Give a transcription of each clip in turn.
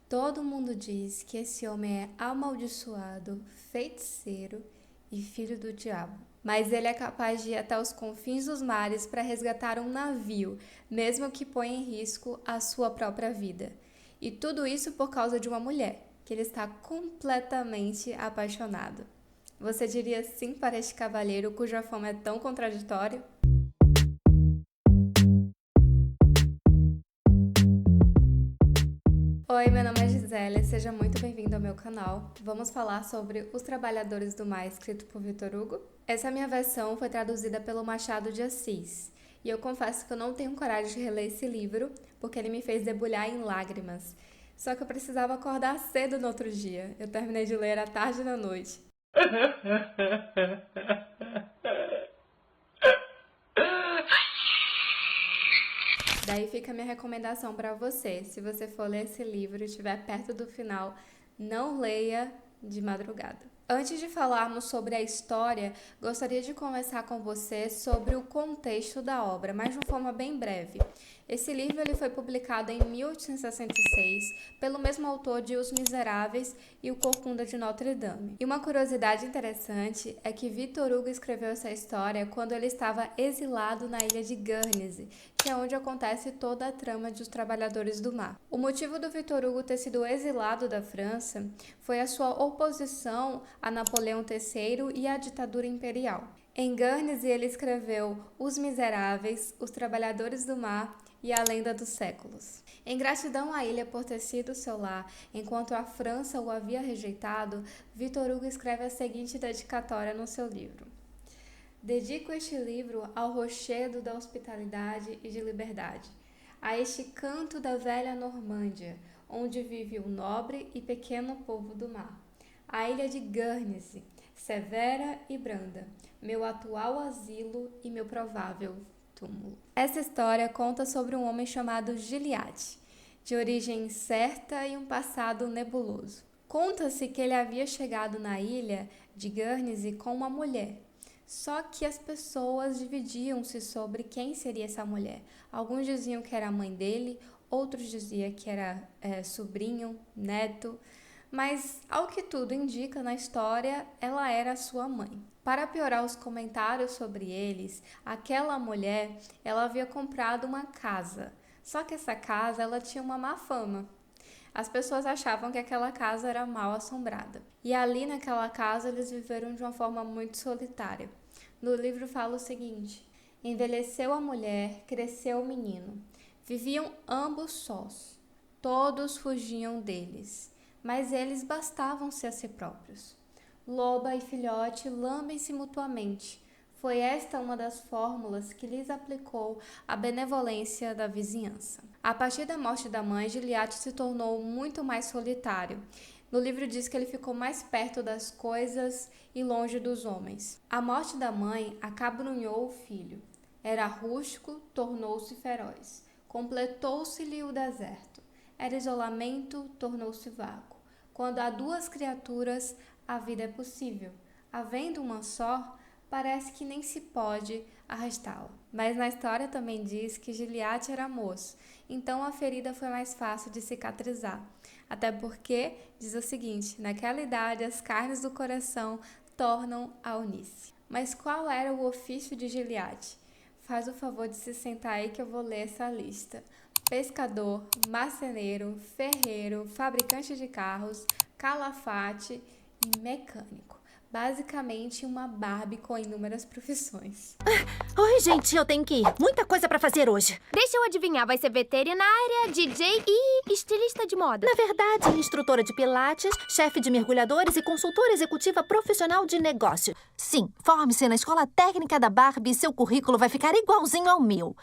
Todo mundo diz que esse homem é amaldiçoado, feiticeiro e filho do diabo. Mas ele é capaz de ir até os confins dos mares para resgatar um navio, mesmo que ponha em risco a sua própria vida. E tudo isso por causa de uma mulher, que ele está completamente apaixonado. Você diria sim para este cavalheiro cuja fama é tão contraditória? Oi, meu nome é Gisele, seja muito bem-vindo ao meu canal. Vamos falar sobre Os Trabalhadores do Mar, escrito por Victor Hugo. Essa minha versão foi traduzida pelo Machado de Assis, e eu confesso que eu não tenho coragem de reler esse livro, porque ele me fez debulhar em lágrimas. Só que eu precisava acordar cedo no outro dia. Eu terminei de ler à tarde e da noite. Daí fica a minha recomendação para você. Se você for ler esse livro e estiver perto do final, não leia de madrugada. Antes de falarmos sobre a história, gostaria de conversar com você sobre o contexto da obra, mas de uma forma bem breve. Esse livro ele foi publicado em 1866 pelo mesmo autor de Os Miseráveis e O Corcunda de Notre Dame. E uma curiosidade interessante é que Victor Hugo escreveu essa história quando ele estava exilado na ilha de Guernsey, que é onde acontece toda a trama dos Trabalhadores do Mar. O motivo do Victor Hugo ter sido exilado da França foi a sua oposição a Napoleão III e à ditadura imperial. Em Guernsey, ele escreveu Os Miseráveis, Os Trabalhadores do Mar e A Lenda dos Séculos. Em gratidão à ilha por ter sido seu lar, enquanto a França o havia rejeitado, Victor Hugo escreve a seguinte dedicatória no seu livro. Dedico este livro ao rochedo da hospitalidade e de liberdade, a este canto da velha Normândia, onde vive o nobre e pequeno povo do mar, a ilha de Guernsey, severa e branda, meu atual asilo e meu provável túmulo. Essa história conta sobre um homem chamado Gilliatt, de origem incerta e um passado nebuloso. Conta-se que ele havia chegado na ilha de Guernsey com uma mulher. Só que as pessoas dividiam-se sobre quem seria essa mulher. Alguns diziam que era a mãe dele, outros diziam que era sobrinho, neto, mas ao que tudo indica na história, ela era sua mãe. Para piorar os comentários sobre eles, aquela mulher, ela havia comprado uma casa. Só que essa casa, ela tinha uma má fama. As pessoas achavam que aquela casa era mal assombrada. E ali naquela casa eles viveram de uma forma muito solitária. No livro fala o seguinte: envelheceu a mulher, cresceu o menino. Viviam ambos sós. Todos fugiam deles, mas eles bastavam-se a si próprios. Loba e filhote lambem-se mutuamente. Foi esta uma das fórmulas que lhes aplicou a benevolência da vizinhança. A partir da morte da mãe, Gilliatt se tornou muito mais solitário. No livro diz que ele ficou mais perto das coisas e longe dos homens. A morte da mãe acabrunhou o filho. Era rústico, tornou-se feroz. Completou-se-lhe o deserto. Era isolamento, tornou-se vago. Quando há duas criaturas, a vida é possível. Havendo uma só, parece que nem se pode arrastá-la. Mas na história também diz que Gilliatt era moço, então a ferida foi mais fácil de cicatrizar. Até porque, diz o seguinte, naquela idade as carnes do coração tornam a unir-se. Mas qual era o ofício de Gilliatt? Faz o favor de se sentar aí que eu vou ler essa lista. Pescador, marceneiro, ferreiro, fabricante de carros, calafate e mecânico. Basicamente uma Barbie com inúmeras profissões. Oi, gente, eu tenho que ir. Muita coisa pra fazer hoje. Deixa eu adivinhar, vai ser veterinária, DJ e estilista de moda. Na verdade, instrutora de pilates, chefe de mergulhadores e consultora executiva profissional de negócio. Sim, forme-se na Escola Técnica da Barbie e seu currículo vai ficar igualzinho ao meu.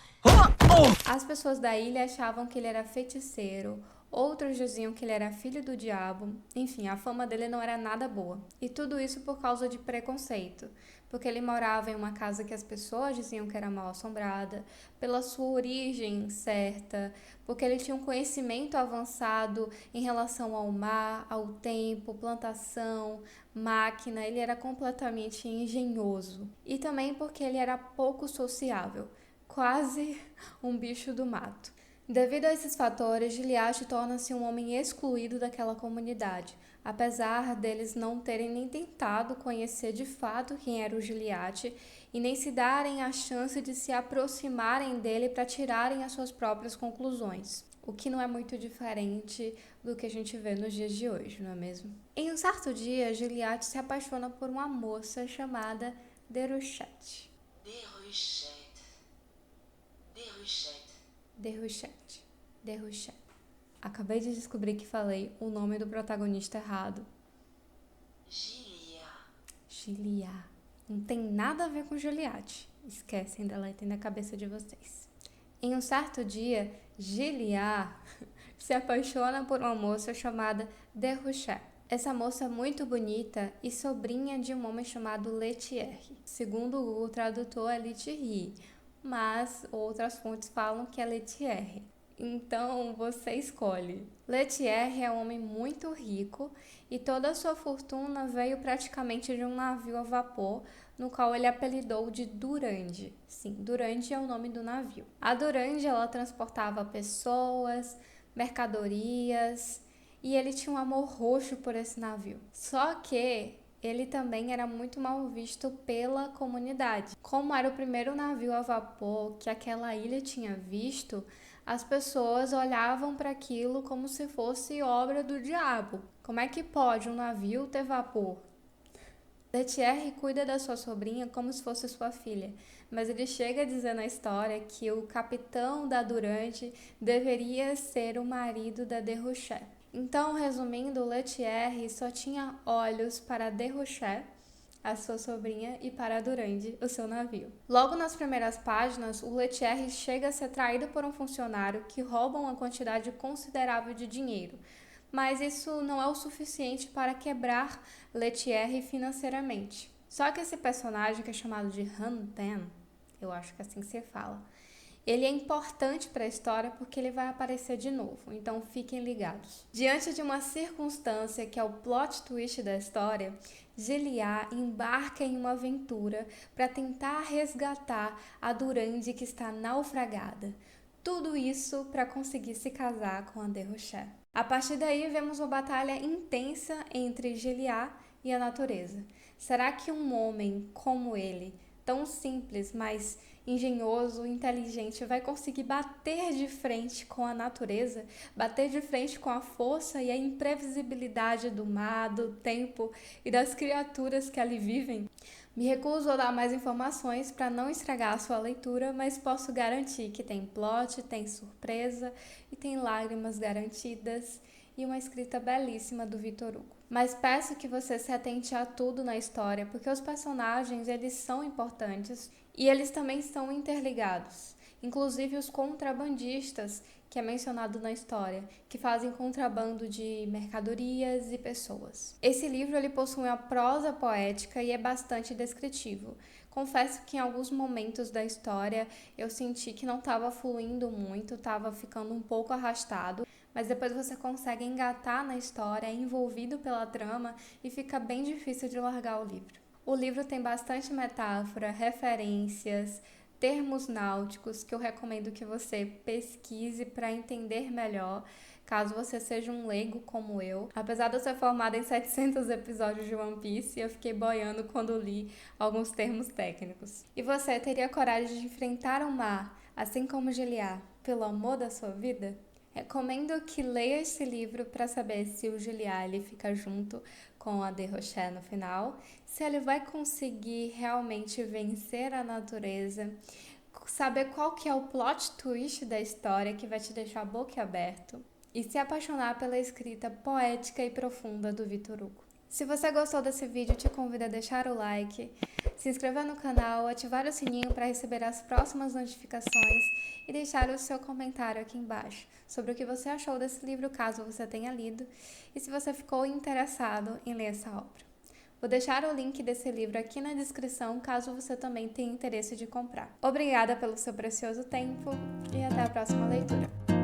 As pessoas da ilha achavam que ele era feiticeiro, outros diziam que ele era filho do diabo, enfim, a fama dele não era nada boa. E tudo isso por causa de preconceito, porque ele morava em uma casa que as pessoas diziam que era mal assombrada, pela sua origem incerta, porque ele tinha um conhecimento avançado em relação ao mar, ao tempo, plantação, máquina, ele era completamente engenhoso. E também porque ele era pouco sociável. Quase um bicho do mato. Devido a esses fatores, Gilliatt torna-se um homem excluído daquela comunidade, apesar deles não terem nem tentado conhecer de fato quem era o Gilliatt e nem se darem a chance de se aproximarem dele para tirarem as suas próprias conclusões. O que não é muito diferente do que a gente vê nos dias de hoje, não é mesmo? Em um certo dia, Gilliatt se apaixona por uma moça chamada Déruchette. Déruchette. Acabei de descobrir que falei o nome do protagonista errado. Gilliatt. Não tem nada a ver com Gilliatt. Esquecem, deletem da cabeça de vocês. Em um certo dia, Gilliatt se apaixona por uma moça chamada Déruchette. Essa moça é muito bonita e sobrinha de um homem chamado Lethieri. Segundo o Google Tradutor, é Lethieri, mas outras fontes falam que é Lethieri. Então, você escolhe. Lethieri é um homem muito rico e toda a sua fortuna veio praticamente de um navio a vapor, no qual ele apelidou de Durande. Sim, Durande é o nome do navio. A Durande, ela transportava pessoas, mercadorias, e ele tinha um amor roxo por esse navio. Só que ele também era muito mal visto pela comunidade. Como era o primeiro navio a vapor que aquela ilha tinha visto, as pessoas olhavam para aquilo como se fosse obra do diabo. Como é que pode um navio ter vapor? Lethieri cuida da sua sobrinha como se fosse sua filha, mas ele chega a dizer na história que o capitão da Durande deveria ser o marido da Déruchette. Então, resumindo, Lethieri só tinha olhos para Déruchette, a sua sobrinha, e para Durande, o seu navio. Logo nas primeiras páginas, o Lethieri chega a ser traído por um funcionário que rouba uma quantidade considerável de dinheiro. Mas isso não é o suficiente para quebrar Lethieri financeiramente. Só que esse personagem, que é chamado de Rantaine, eu acho que é assim que se fala, ele é importante para a história porque ele vai aparecer de novo, então fiquem ligados. Diante de uma circunstância que é o plot twist da história, Gilliatt embarca em uma aventura para tentar resgatar a Durande que está naufragada. Tudo isso para conseguir se casar com a Déruchette. A partir daí, vemos uma batalha intensa entre Gilliatt e a natureza. Será que um homem como ele, tão simples, mas engenhoso, inteligente, vai conseguir bater de frente com a natureza, bater de frente com a força e a imprevisibilidade do mar, do tempo e das criaturas que ali vivem? Me recuso a dar mais informações para não estragar a sua leitura, mas posso garantir que tem plot, tem surpresa e tem lágrimas garantidas e uma escrita belíssima do Victor Hugo. Mas peço que você se atente a tudo na história, porque os personagens, eles são importantes e eles também estão interligados. Inclusive os contrabandistas, que é mencionado na história, que fazem contrabando de mercadorias e pessoas. Esse livro ele possui uma prosa poética e é bastante descritivo. Confesso que em alguns momentos da história eu senti que não estava fluindo muito, estava ficando um pouco arrastado, mas depois você consegue engatar na história, é envolvido pela trama e fica bem difícil de largar o livro. O livro tem bastante metáfora, referências, termos náuticos que eu recomendo que você pesquise para entender melhor, caso você seja um leigo como eu. Apesar de eu ser formada em 700 episódios de One Piece, eu fiquei boiando quando li alguns termos técnicos. E você teria coragem de enfrentar o mar, assim como Gilliatt, pelo amor da sua vida? Recomendo que leia esse livro para saber se o Gilliatt ele fica junto com a Déruchette no final, se ele vai conseguir realmente vencer a natureza, saber qual que é o plot twist da história que vai te deixar boquiaberto e se apaixonar pela escrita poética e profunda do Victor Hugo. Se você gostou desse vídeo, te convido a deixar o like, se inscrever no canal, ativar o sininho para receber as próximas notificações e deixar o seu comentário aqui embaixo sobre o que você achou desse livro, caso você tenha lido, e se você ficou interessado em ler essa obra. Vou deixar o link desse livro aqui na descrição, caso você também tenha interesse de comprar. Obrigada pelo seu precioso tempo e até a próxima leitura.